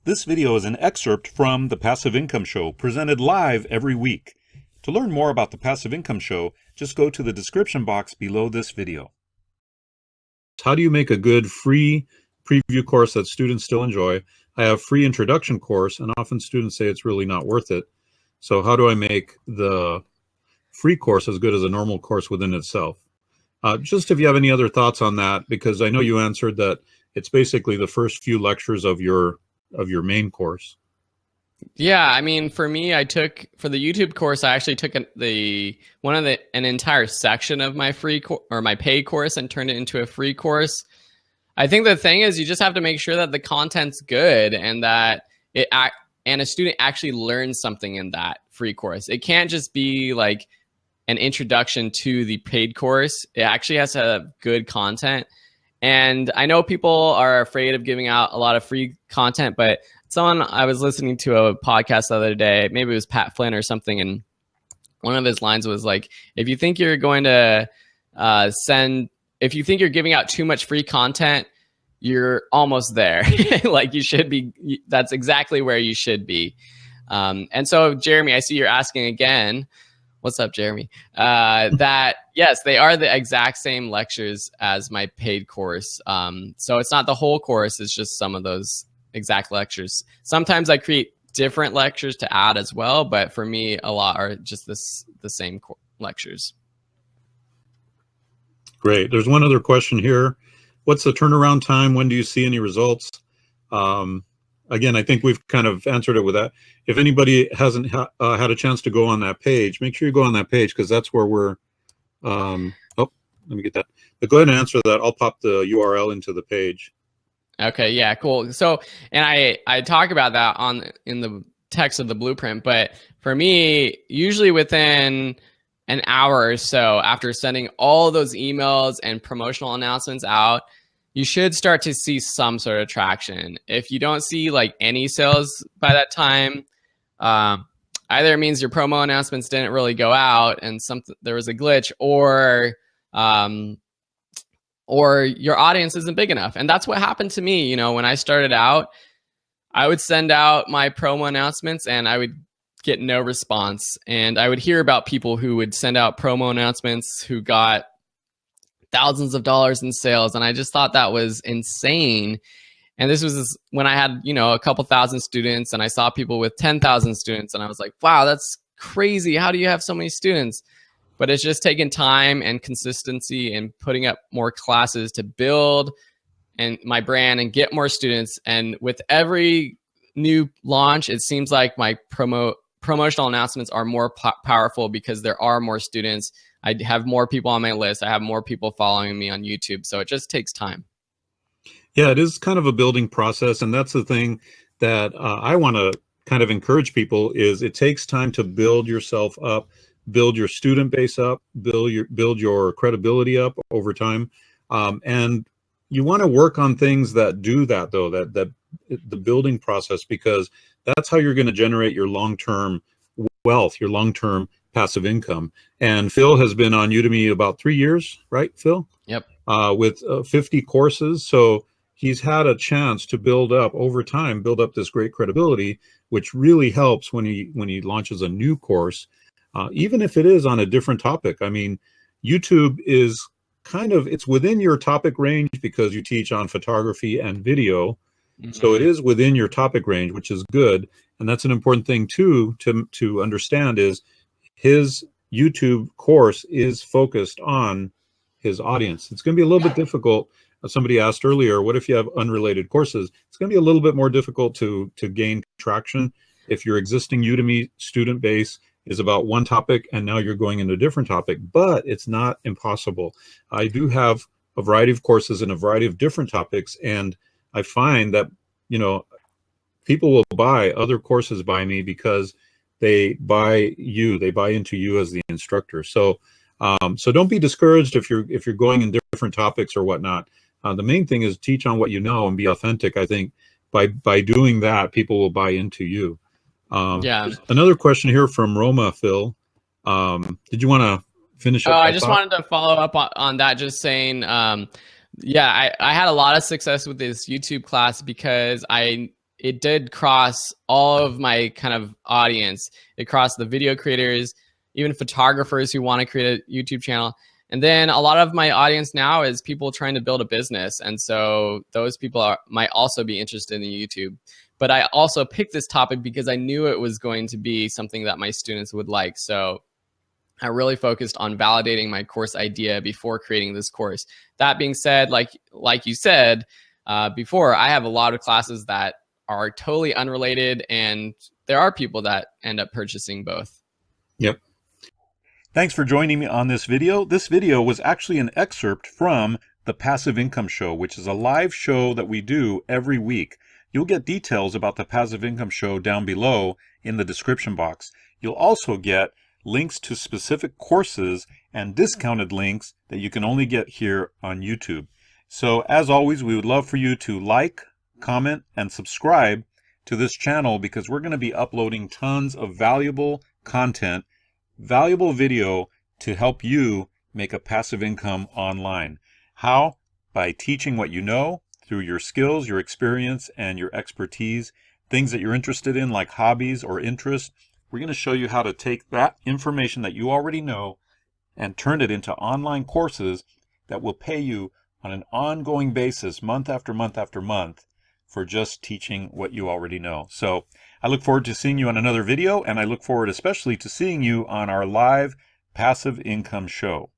This video is an excerpt from the Passive Income Show, presented live every week. To learn more about the Passive Income Show, just go to the description box below this video. How do you make a good free preview course that students still enjoy? I have free introduction course, and often students say it's really not worth it. So how do I make the free course as good as a normal course within itself? Just if you have any other thoughts on that, because I know you answered that it's basically the first few lectures of your main course. Yeah, I mean, for me, for the YouTube course, I actually took an entire section of my my paid course and turned it into a free course. I think the thing is, you just have to make sure that the content's good and that a student actually learns something in that free course. It can't just be like an introduction to the paid course. It actually has to have good content. And I know people are afraid of giving out a lot of free content, but I was listening to a podcast the other day, maybe it was Pat Flynn or something, and one of his lines was like, if you think you're going to if you think you're giving out too much free content, you're almost there. Like you should be, that's exactly where you should be. And so, Jeremy, I see you're asking again. What's up, Jeremy? That yes, they are the exact same lectures as my paid course. So it's not the whole course, it's just some of those exact lectures. Sometimes I create different lectures to add as well, but for me, a lot are just the same lectures. Great. There's one other question here. What's the turnaround time? When do you see any results? Again, I think we've kind of answered it with that. If anybody hasn't had a chance to go on that page, make sure you go on that page, because that's where we're, oh, let me get that. But go ahead and answer that. I'll pop the URL into the page. Okay, yeah, cool. So, and I talk about that in the text of the blueprint, but for me, usually within an hour or so after sending all those emails and promotional announcements out, you should start to see some sort of traction. If you don't see like any sales by that time, either it means your promo announcements didn't really go out and there was a glitch, or your audience isn't big enough. And that's what happened to me. You know, when I started out, I would send out my promo announcements and I would get no response. And I would hear about people who would send out promo announcements who got thousands of dollars in sales. And I just thought that was insane. And this was when I had, a couple thousand students, and I saw people with 10,000 students, and I was like, wow, that's crazy. How do you have so many students? But it's just taken time and consistency and putting up more classes to build and my brand and get more students. And with every new launch, it seems like my promotional announcements are more powerful because there are more students. I have more people on my list. I have more people following me on YouTube. So it just takes time. Yeah, it is kind of a building process. And that's the thing that I want to kind of encourage people is it takes time to build yourself up, build your student base up, build your credibility up over time. And you want to work on things that do that, though, that the building process, because that's how you're going to generate your long-term wealth, your long-term passive income. And Phil has been on Udemy about 3 years, right, Phil? Yep. With 50 courses. So he's had a chance to build up over time, build up this great credibility, which really helps when he launches a new course, even if it is on a different topic. I mean, YouTube is it's within your topic range because you teach on photography and video. Mm-hmm. So it is within your topic range, which is good. And that's an important thing too, to understand, is his YouTube course is focused on his audience. It's going to be a little bit difficult. Somebody asked earlier, what if you have unrelated courses? It's going to be a little bit more difficult to gain traction if your existing Udemy student base is about one topic and now you're going into a different topic, but it's not impossible. I do have a variety of courses in a variety of different topics, and I find that, people will buy other courses by me because they buy into you as the instructor. So don't be discouraged if you're going in different topics or whatnot. The main thing is teach on what you know and be authentic. I think by doing that, people will buy into you. Yeah. Another question here from Roma, Phil. Did you want to finish up? I just wanted to follow up on that, just saying, yeah, I had a lot of success with this YouTube class because I it did cross all of my kind of audience. It crossed the video creators, even photographers who want to create a YouTube channel. And then a lot of my audience now is people trying to build a business. And so those people might also be interested in YouTube. But I also picked this topic because I knew it was going to be something that my students would like. So I really focused on validating my course idea before creating this course. That being said, like you said before, I have a lot of classes that are totally unrelated, and there are people that end up purchasing both. Yep. Thanks for joining me on this video. This video was actually an excerpt from the Passive Income Show, which is a live show that we do every week. You'll get details about the Passive Income Show down below in the description box. You'll also get links to specific courses and discounted links that you can only get here on YouTube. So as always, we would love for you to like, comment, and subscribe to this channel, because we're going to be uploading tons of valuable content, valuable video to help you make a passive income online. How? By teaching what you know through your skills, your experience, and your expertise, things that you're interested in like hobbies or interests. We're going to show you how to take that information that you already know and turn it into online courses that will pay you on an ongoing basis, month after month after month, for just teaching what you already know. So I look forward to seeing you on another video, and I look forward especially to seeing you on our live Passive Income Show.